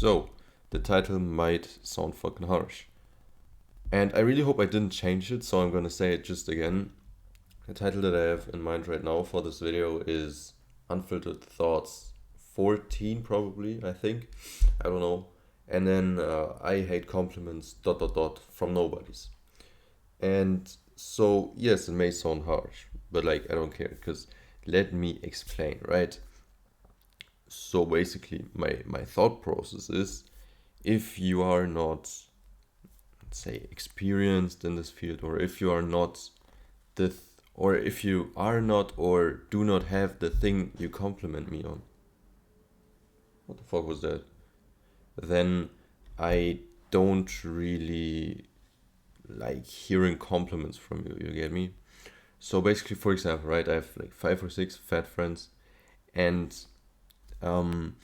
So, the title might sound fucking harsh. And I really hope I didn't change it, so I'm gonna say it just again. The title that I have in mind right now for this video is Unfiltered Thoughts 14, probably, I think. I don't know. And then I hate compliments, dot dot dot, from nobodies. And so, yes, it may sound harsh, but like, I don't care, because let me explain, right? So basically, my thought process is if you are not, let's say, experienced in this field, or if you are not or if you are not or do not have the thing you compliment me on, what the fuck was that? Then I don't really like hearing compliments from you. You get me? So basically, for example, right, I have like 5 or 6 fat friends, and um,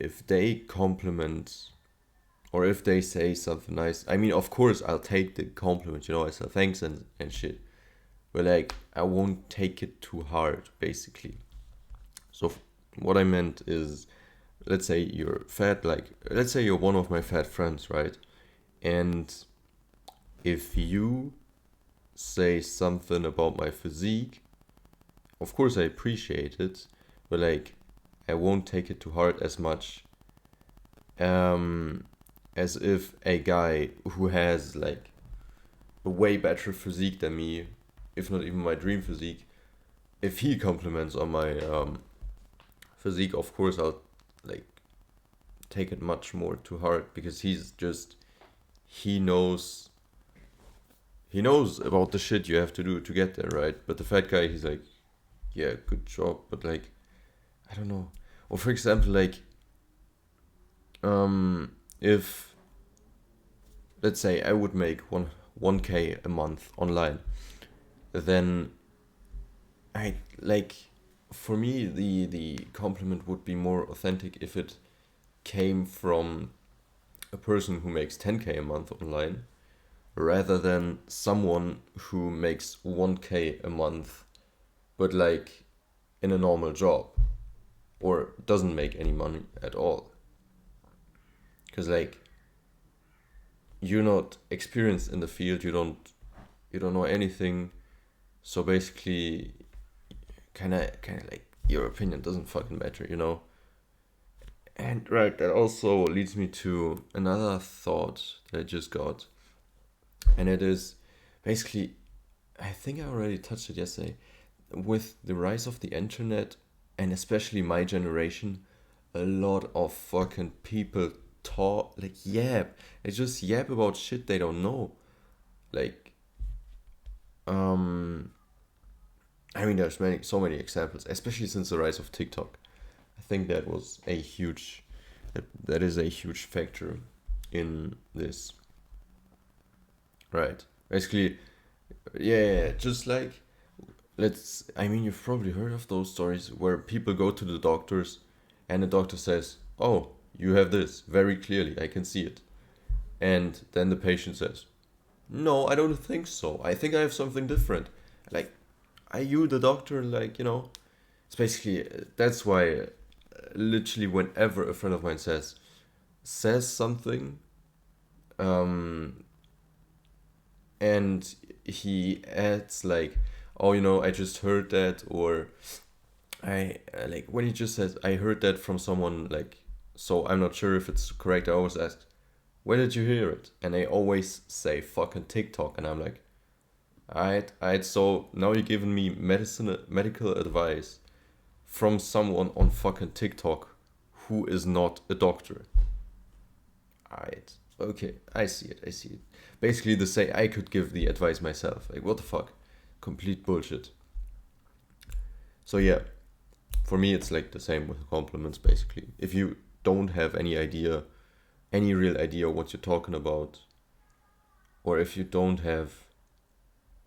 if they compliment or if they say something nice, I mean, of course, I'll take the compliment. I say thanks and shit. But like, I won't take it too hard, basically. So what I meant is, let's say you're fat, like let's say you're one of my fat friends, right? And if you say something about my physique, of course I appreciate it, but like I won't take it too hard as much as if a guy who has like a way better physique than me, if not even my dream physique, if he compliments on my physique, of course I'll like take it much more to heart, because he knows he knows about the shit you have to do to get there, right? But the fat guy, he's like, yeah, good job, but like, I don't know. Or for example, like, if let's say I would make 1K a month online, then I like, for me the compliment would be more authentic if it came from a person who makes 10K a month online, rather than someone who makes 1K a month but like in a normal job or doesn't make any money at all. Because like, you're not experienced in the field, you don't know anything, so basically kind of like your opinion doesn't fucking matter. And right, that also leads me to another thought that I just got, and it is basically, I think I already touched it yesterday, with the rise of the internet, and especially my generation, a lot of fucking people talk, like, yap. They just yap about shit they don't know. Like, I mean, there's so many examples, especially since the rise of TikTok. I think that is a huge factor in this. Right. Basically, yeah, just like, I mean, you've probably heard of those stories where people go to the doctors and the doctor says, "Oh, you have this very clearly, I can see it." And then the patient says, "No, I don't think so. I think I have something different." Like, are you the doctor? Like, it's basically, that's why literally whenever a friend of mine says something, um, and he adds like, "Oh, I just heard that," or I like when he just says, "I heard that from someone," like, so I'm not sure if it's correct. I always ask, "Where did you hear it?" And they always say fucking TikTok, and I'm like, alright, so now you're giving me medical advice from someone on fucking TikTok who is not a doctor. Alright, okay, I see it. Basically, to say I could give the advice myself. Like, what the fuck? Complete bullshit. So yeah, for me it's like the same with compliments, basically. If you don't have any real idea what you're talking about, or if you don't have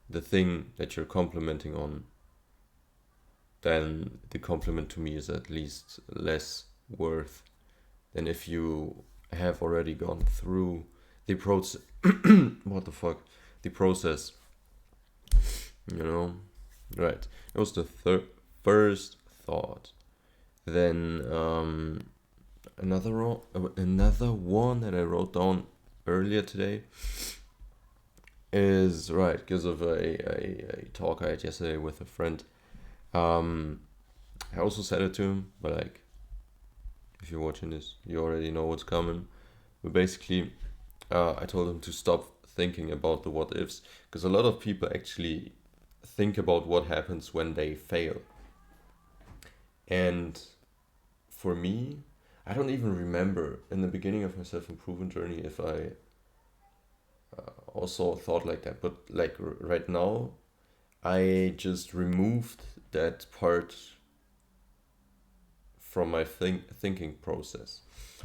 the thing that you're complimenting on, then the compliment to me is at least less worth than if you have already gone through the process. What the fuck? The process. Right. It was the first thought. Then another one that I wrote down earlier today is right because of a talk I had yesterday with a friend. I also said it to him, but like, if you're watching this, you already know what's coming. But basically, I told him to stop thinking about the what ifs, because a lot of people actually think about what happens when they fail. And for me, I don't even remember in the beginning of my self improvement journey if I also thought like that. But like right now, I just removed that part from my thinking process.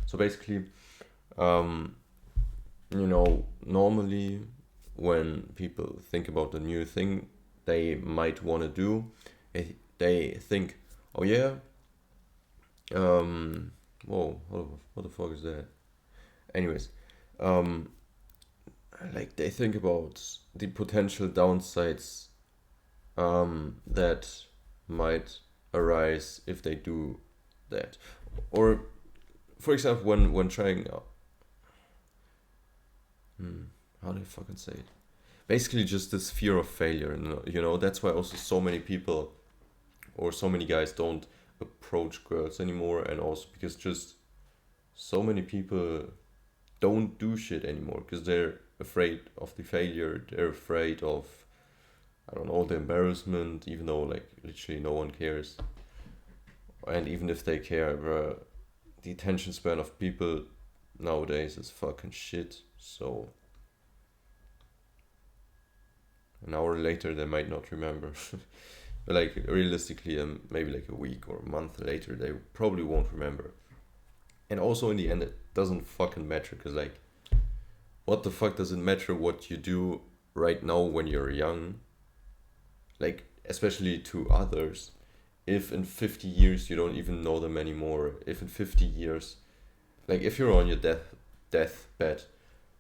So basically, normally when people think about a new thing they might want to do, they think, oh yeah, whoa, what the fuck is that? Anyways, um, like they think about the potential downsides that might arise if they do that. Or, for example, when trying, how do I fucking say it? Basically, just this fear of failure, and that's why also so many people or so many guys don't approach girls anymore, and also because just so many people don't do shit anymore because they're afraid of the failure, they're afraid of, I don't know, the embarrassment, even though like literally no one cares. And even if they care, the attention span of people nowadays is fucking shit. So an hour later they might not remember. But like realistically, maybe like a week or a month later they probably won't remember. And also in the end it doesn't fucking matter, because like, what the fuck does it matter what you do right now when you're young, like especially to others, if in 50 years you don't even know them anymore? If in 50 years, like if you're on your deathbed,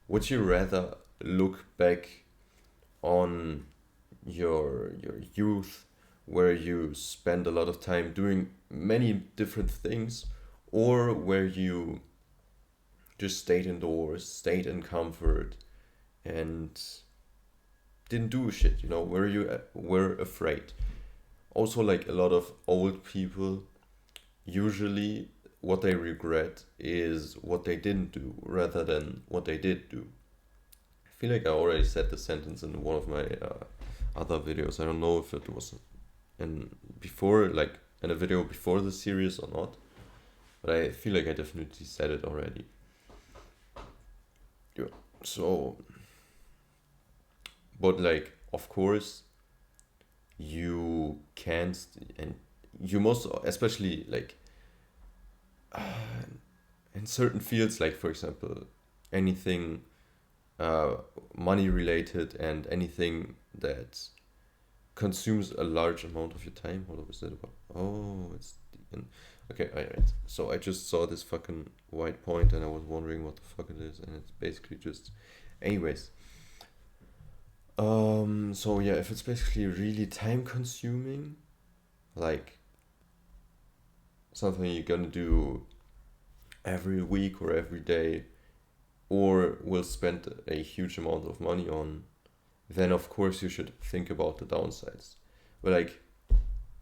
would you rather look back on your youth, where you spend a lot of time doing many different things, or where you just stayed indoors, stayed in comfort, and didn't do shit, where you were afraid? Also, like a lot of old people, usually what they regret is what they didn't do rather than what they did do. I feel like I already said the sentence in one of my other videos. I don't know if it was like in a video before the series or not, but I feel like I definitely said it already. Yeah. So, but like, of course, you can't, and you must, especially like in certain fields, like for example, anything money related and anything that consumes a large amount of your time. What was that about? Oh, it's okay. Alright. So I just saw this fucking white point and I was wondering what the fuck it is, and it's basically just, anyways. So yeah, if it's basically really time consuming, like something you're gonna do every week or every day, or will spend a huge amount of money on, then of course you should think about the downsides. But like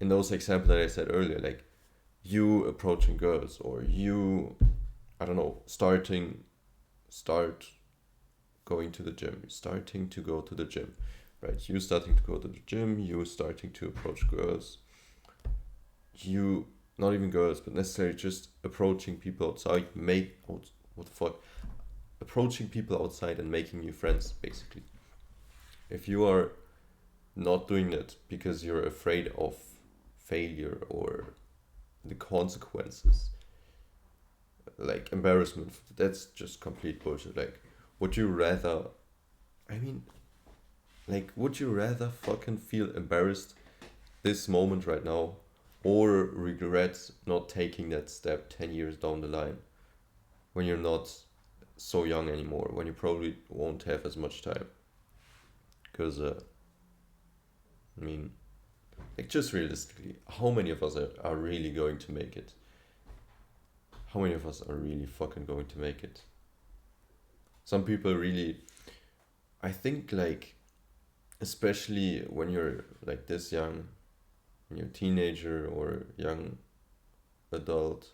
in those examples that I said earlier, like you approaching girls, or you, I don't know, start going to the gym, starting to go to the gym, right? You starting to go to the gym, you starting to approach girls, you, not even girls, but necessarily just approaching people outside, what the fuck? Approaching people outside and making new friends, basically. If you are not doing it because you're afraid of failure or the consequences, like embarrassment, that's just complete bullshit. Like, would you rather, I mean, like, would you rather fucking feel embarrassed this moment right now, or regret not taking that step 10 years down the line, when you're not so young anymore, when you probably won't have as much time? Because, I mean, like, just realistically, how many of us are really going to make it? how many of us are really fucking going to make it? Some people really, I think, like, especially when you're like this young, when you're a teenager or young adult,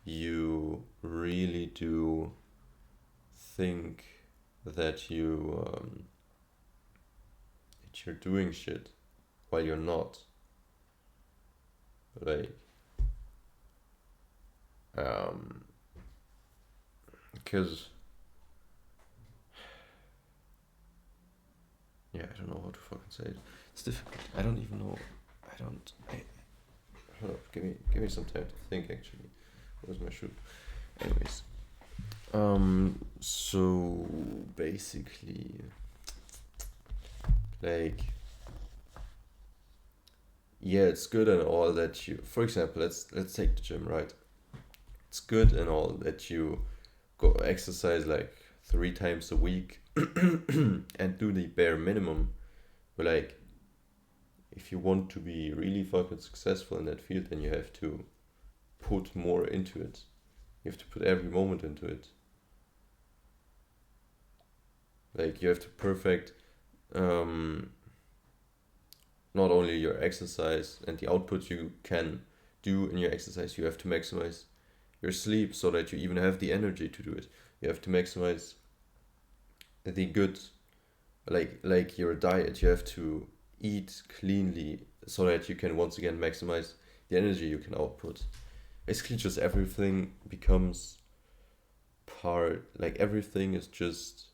you really do think that you're doing shit while you're not. Like, because yeah, I don't know how to fucking say it. It's difficult. I don't even know. Hold up. Give me some time to think. Actually, where's my shoe? Anyways, so basically, like, yeah, it's good and all that you, for example, let's take the gym, right? It's good and all that you go exercise like 3 times a week and do the bare minimum. But like, if you want to be really fucking successful in that field, then you have to put more into it. You have to put every moment into it. Like, you have to perfect not only your exercise and the output you can do in your exercise, you have to maximize your sleep so that you even have the energy to do it. You have to maximize the good, like your diet. You have to eat cleanly so that you can once again maximize the energy you can output. Basically, just everything becomes like everything is just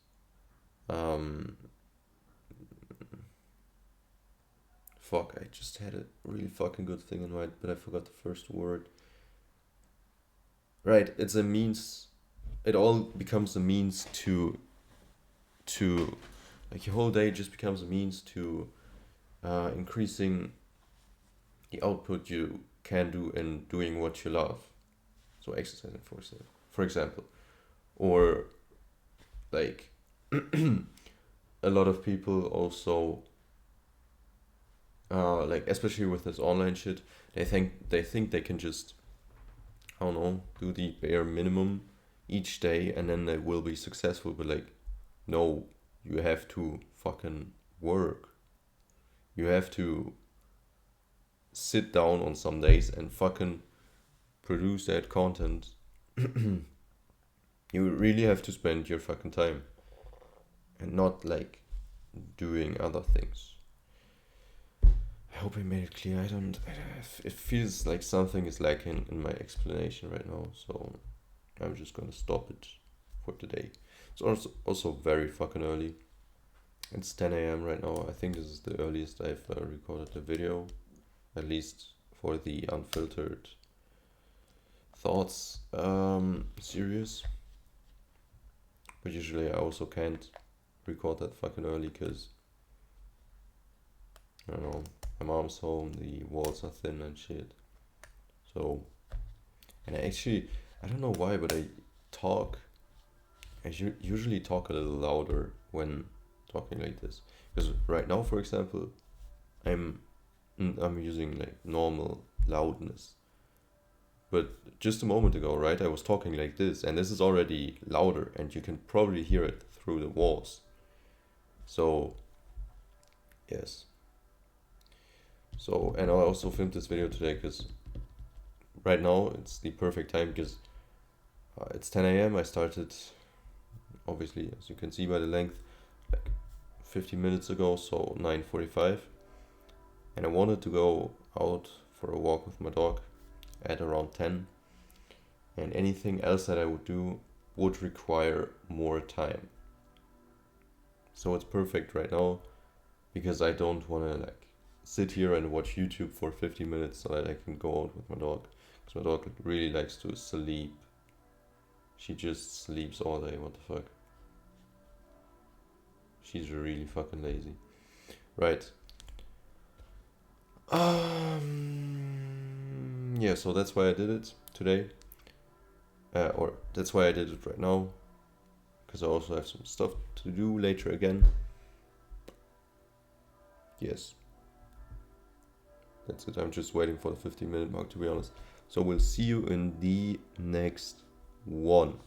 fuck, I just had a really fucking good thing in mind, but I forgot the first word. Right, it's a means. It all becomes a means to like your whole day just becomes a means to increasing the output you can do in doing what you love. So exercising, for example, or like a lot of people also like, especially with this online shit, they think they can just, I don't know, do the bare minimum each day and then they will be successful. But like, no, you have to fucking work. You have to sit down on some days and fucking produce that content. You really have to spend your fucking time and not like doing other things. I hope I made it clear. It feels like something is lacking in my explanation right now, so I'm just gonna stop it for today. It's also very fucking early. It's 10 a.m. right now. I think this is the earliest I've recorded a video, at least for the Unfiltered Thoughts series. But usually I also can't record that fucking early because, I don't know, my mom's home, the walls are thin and shit. So, and I don't know why, but I usually talk a little louder when talking like this. Because right now, for example, I'm using like normal loudness. But just a moment ago, right, I was talking like this, and this is already louder, and you can probably hear it through the walls. So, yes. So, and I also filmed this video today because right now it's the perfect time because it's 10 a.m. I started, obviously, as you can see by the length, like 15 minutes ago, so 9:45. And I wanted to go out for a walk with my dog at around 10. And anything else that I would do would require more time. So it's perfect right now because I don't want to like sit here and watch YouTube for 50 minutes so that I can go out with my dog. Because my dog really likes to sleep. She just sleeps all day. What the fuck? She's really fucking lazy. Right. Yeah, so that's why I did it today. Or that's why I did it right now. Because I also have some stuff to do later again. Yes. That's it. I'm just waiting for the 15-minute mark, to be honest. So we'll see you in the next 1.